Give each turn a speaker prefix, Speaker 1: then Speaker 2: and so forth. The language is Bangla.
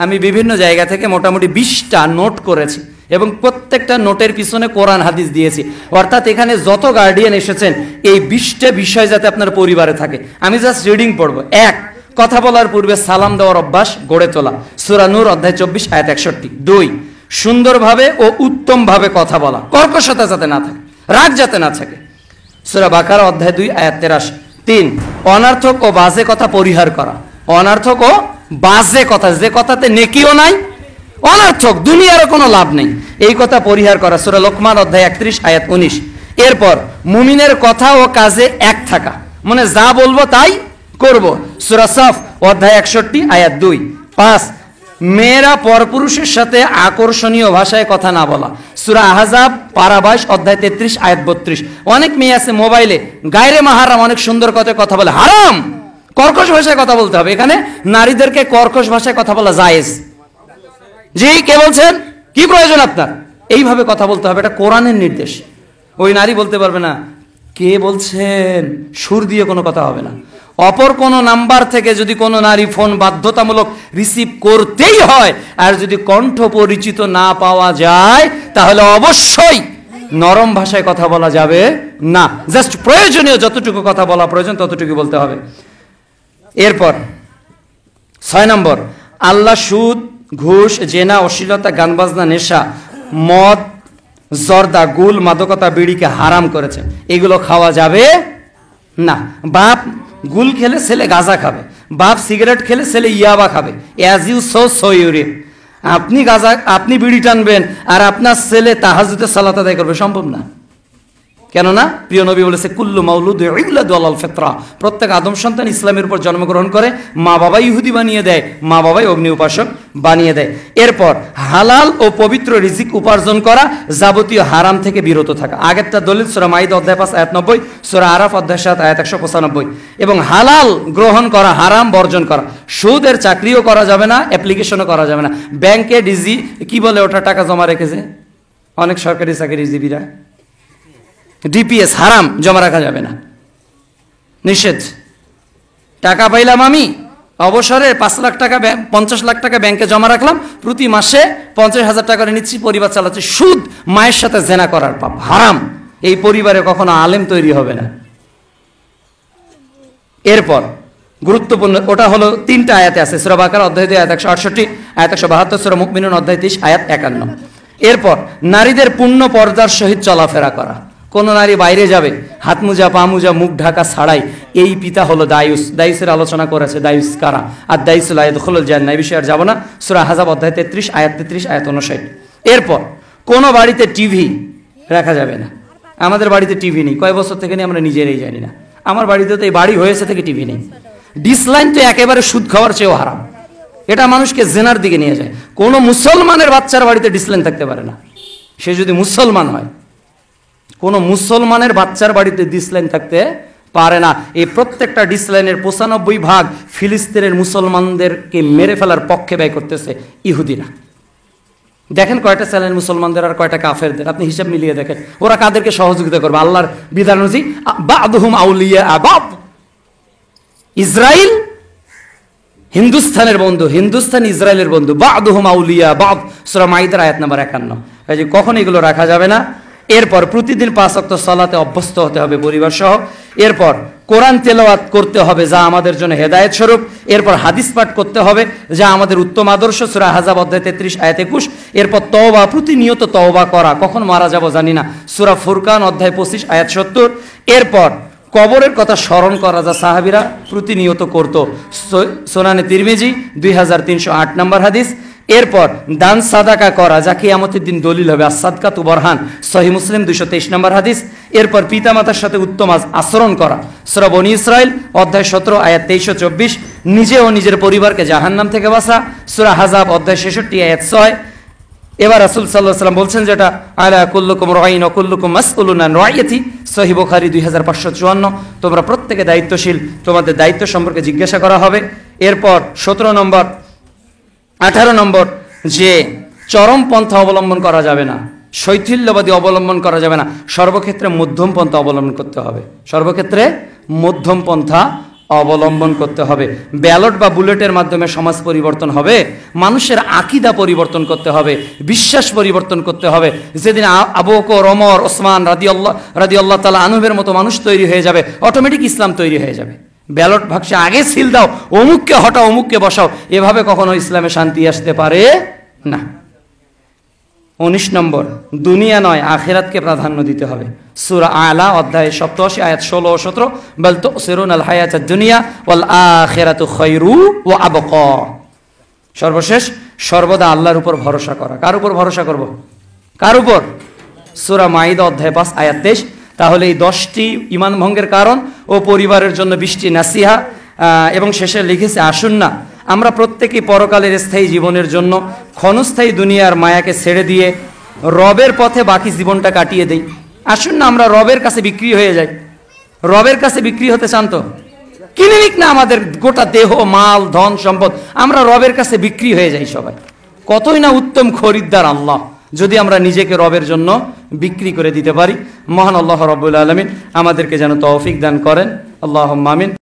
Speaker 1: আমি বিভিন্ন জায়গা থেকে মোটামুটি 20টা নোট করেছি এবং প্রত্যেকটা নোটের পিছনে কোরআন হাদিস দিয়েছি। অর্থাৎ এখানে যত গার্ডিয়ান এসেছেন এই 20টা বিষয় যাতে আপনার পরিবারে থাকে। আমি জাস্ট রিডিং পড়বো। 1, কথা বলার পূর্বে সালাম দেওয়ার অভ্যাস গড়ে তোলা, সূরা নূর অধ্যায় 24 আয়াত 61। 2, সুন্দরভাবে ও উত্তমভাবে কথা বলা, কর্কশতা যাতে না থাকে, রাগ যাতে না থাকে, সূরা বাকারা অধ্যায় 2 আয়াত 83। 3, অনার্থক ও বাজে কথা পরিহার করা, অনার্থক ও বাজে কথা, যে কথাতে নেকিও নাই, অনার্থক, দুনিয়ার কোনো লাভ নেই, এই কথা পরিহার করা, সূরা লোকমান অধ্যায় 31 আয়াত 19। এরপর মুমিনের কথা ও কাজে এক থাকা, মানে যা বলবো তাই করব, সূরা সফ অধ্যায় 61 আয়াত 2। 5, মেয়েরা পরপুরুষের সাথে আকর্ষণীয় ভাষায় কথা না বলা, সূরা আহজাব পারা 22 অধ্যায় 33 আয়াত 32। অনেক মেয়ে আছে মোবাইলে গায়রে মাহারাম অনেক সুন্দর কথা বলে, হারাম, কর্কশ ভাষায় কথা বলতে হবে। এখানে নারীদেরকে কর্কশ ভাষায় কথা বলা জায়েজ। জি, কে বলছেন, কি প্রয়োজন আপনার? এইভাবে কথা বলতে হবে, এটা কোরআনের নির্দেশ। ওই নারী বলতে পারবে না কে বলছেন, সুর দিয়ে কোনো কথা হবে না। অপর কোনো নাম্বার থেকে যদি কোনো নারী ফোন বাধ্যতামূলক রিসিভ করতেই হয় আর যদি কণ্ঠ পরিচিত না পাওয়া যায় তাহলে অবশ্যই নরম ভাষায় কথা বলা যাবে না, জাস্ট প্রয়োজনীয় যতটুকু কথা বলা প্রয়োজন ততটুকু বলতে হবে। এরপর 6 নম্বর, আল্লাহ সুদ, ঘুষ, জেনা, অশ্লীলতা, গান বাজনা, নেশা, মদ, জর্দা, গুল, মাদকতা, বিড়িকে হারাম করেছে, এগুলো খাওয়া যাবে না। বাপ গুল খেলে ছেলে গাঁজা খাবে, বাপ সিগারেট খেলে ছেলে ইয়াবা খাবে, as you sow you reap. আপনি বিড়ি টানবেন আর আপনার ছেলে তাহাজ্জুদের সালাত আদায় করবে, সম্ভব না। কেননা প্রিয় নবী বলেছে কুল্লু মাউলুদ ইউলাদু আলাল ফিতরা, প্রত্যেক আদম সন্তান ইসলামের উপর জন্মগ্রহণ করে, মা বাবা ইহুদি বানিয়ে দেয়, মা বাবাই অগ্নি উপাসক বানিয়ে দেয়। এরপর হালাল ও পবিত্র রিজিক উপার্জন করা, যাবতীয় হারাম থেকে বিরত থাকা। আগেরটা দলিল সূরা মাইদা অধ্যায় 5 আয়াত 90, সূরা আরাফ অধ্যায় 7 আয়াত 195। এবং হালাল গ্রহণ করা, হারাম বর্জন করা। সুদের চাকরিও করা যাবে না, অ্যাপ্লিকেশনও করা যাবে না। ব্যাংকে ডিজি কি বলে ওটা, টাকা জমা রেখেছে অনেক সরকারি চাকরিজীবীরা, ডিপিএস, হারাম, জমা রাখা যাবে না, নিষেধ। টাকা পাইলাম আমি অবসরে 5 লাখ টাকা 50 লাখ টাকা ব্যাংকে জমা রাখলাম, প্রতি মাসে 50,000 টাকা নিচ্ছি, পরিবার চালাচ্ছে, সুদ, মায়ের সাথে জেনা করার পাপ, হারাম। এই পরিবারে কখনো আলেম তৈরি হবে না। এরপর গুরুত্বপূর্ণ, ওটা হলো 3টা আয়াতে আছে, সূরা বাকারা অধ্যায় 2 আয়াত 168, আয়াত 172, সূরা মুমিনুন অধ্যায় 23 আয়াত 51। এরপর নারীদের পূর্ণ পর্দার সহিত চলাফেরা করা, কোন নারী বাইরে যাবে হাত মোজা, পা মোজা, মুখ ঢাকা ছাড়াই, এই পিতা হলো দায়ুস। দায়ুসের আলোচনা করেছে, দায়ুস কারা, আর দায়ুসুল আয়াদখুলুল জান্নাহ, এই বিষয়ে আর যাব না, সূরা আহজাব অধ্যায় 33 আয়াত 33 আয়াত 59। এরপর কোন বাড়িতে টিভি রাখা যাবে না। আমাদের বাড়িতে টিভি নেই, কয় বছর থেকে নেই আমরা নিজেরাই জানি না। আমার বাড়িতে তো এই বাড়ি হয়েছে থেকে টিভি নেই। ডিসলাইন তো একেবারে সুদ খাওয়ার চেয়েও হারাম, এটা মানুষকে জেনার দিকে নিয়ে যায়। কোন মুসলমানের বাচ্চার বাড়িতে ডিসলাইন থাকতে পারে না, সে যদি মুসলমান হয়। কোন মুসলমানের বাচ্চার বাড়িতে ডিসলাইন থাকতে পারে না। এই প্রত্যেকটা ডিসলাইনের 95% ফিলিস্তিনের মুসলমানদেরকে মেরে ফেলার পক্ষে ব্যয় করতেছে ইহুদিরা। দেখেন কয়টা চ্যানেল মুসলমানদের আর কয়টা কাফেরদের, আপনি হিসাব মিলিয়ে দেখেন ওরা কাদেরকে সহযোগিতা করবে। আল্লাহর বিধান অনুযায়ী বা'দুহুম আউলিয়া বা'দ। ইসরায়েল হিন্দুস্তানের বন্ধু, হিন্দুস্তান ইসরায়েলের বন্ধু, বা'দুহুম আউলিয়া বা'দ, সূরা মাইদার আয়াত নাম্বার 51। এই যে কখন এগুলো রাখা যাবে না। এরপর প্রতিদিন 5 ওয়াক্ত সালাতে অভ্যস্ত হতে হবে পরিবার সহ। এরপর কোরআন তেলাওয়াত করতে হবে যা আমাদের জন্য হেদায়েত স্বরূপ। এরপর হাদিস পাঠ করতে হবে যা আমাদের উত্তম আদর্শ, সূরা আহজাব অধ্যায় 33 আয়াত 21। এরপর তওবা, প্রতিনিয়ত তওবা করা, কখন মারা যাব জানি না, সূরা ফুরকান অধ্যায় 25 আয়াত 70। এরপর কবরের কথা স্মরণ করা যা সাহাবীরা প্রতিনিয়ত করত, সুনানে তিরমিজি 2308 নম্বর হাদিস। এরপর দান সাদাকা করা যা কিয়ামতের দিন দলিল হবে, আস-সাদকাতু বুরহান, সহিহ মুসলিম 223 নম্বর হাদিস। এরপর পিতামাতার সাথে উত্তম আচরণ করা, সূরা বনী ইসরাইল অধ্যায় 17 আয়াত 23 ও 24। নিজে ও নিজের পরিবারকে জাহান্নাম থেকে বাঁচা, সূরা আহজাব অধ্যায় 66 আয়াত 6। এবার রাসূল সাল্লাল্লাহু আলাইহি ওয়াসাল্লাম বলছেন যেটা, আলা কুল্লুকুম রাঈন ওয়া কুল্লুকুম মাসউলুন আন রাইয়াতি, সহিহ বুখারী 2554। তোমরা প্রত্যেকে দায়িত্বশীল, তোমাদের দায়িত্ব সম্পর্কে জিজ্ঞাসা করা হবে। এরপর 17 নম্বর 18 নম্বর, যে চরম পন্থা অবলম্বন করা যাবে না, শৈথিল্যবাদী অবলম্বন করা যাবে না, সর্বক্ষেত্রে মধ্যম পন্থা অবলম্বন করতে হবে, সর্বক্ষেত্রে মধ্যম পন্থা অবলম্বন করতে হবে। ব্যালট বা বুলেটের মাধ্যমে সমাজ পরিবর্তন হবে? মানুষের আকীদা পরিবর্তন করতে হবে, বিশ্বাস পরিবর্তন করতে হবে। যেদিন আবু বকর, ওমর, ওসমান রাদিয়াল্লাহু তাআলা আনহুর মতো মানুষ তৈরি হয়ে যাবে, অটোমেটিক ইসলাম তৈরি হয়ে যাবে। ব্যালট বাক্সে আগে সিল দাও, অমুককে হটাও, অমুককে বসাও, এভাবে কখনো ইসলামে শান্তি আসতে পারে না। 19 নম্বর, দুনিয়া নয় আখিরাতকে প্রাধান্য দিতে হবে। সূরা আলা অধ্যায় 87 আয়াত 16 ও 17, বাল তুসিরুনাল হায়াতাদ দুনিয়া ওয়াল আখিরাতু খায়রু ওয়া আবকা। সর্বশেষ, সর্বদা আল্লাহর উপর ভরসা করা। কার উপর ভরসা করব? কার উপর? সূরা মাইদা অধ্যায় 5 আয়াত 23। তাহলে এই 10টি ঈমান ভঙ্গের কারণ ও পরিবারের জন্য 20টি নাসিহা, এবং শেষে লিখেছে, আসুন না আমরা প্রত্যেকেই পরকালের স্থায়ী জীবনের জন্য ক্ষণস্থায়ী দুনিয়ার মায়াকে ছেড়ে দিয়ে রবের পথে বাকি জীবনটা কাটিয়ে দেই। আসুন না আমরা রবের কাছে বিক্রি হয়ে যাই। রবের কাছে বিক্রি হতে চান তো? কিনে নিক না আমাদের গোটা দেহ, মাল, ধন, সম্পদ, আমরা রবের কাছে বিক্রি হয়ে যাই সবাই। কতই না উত্তম খরিদ্দার আল্লাহ, যদি আমরা নিজেকে রবের জন্য বিক্রি করে দিতে পারি। মহান আল্লাহ রাব্বুল আলামিন আমাদেরকে যেন তৌফিক দান করেন। আল্লাহুম্মা আমিন।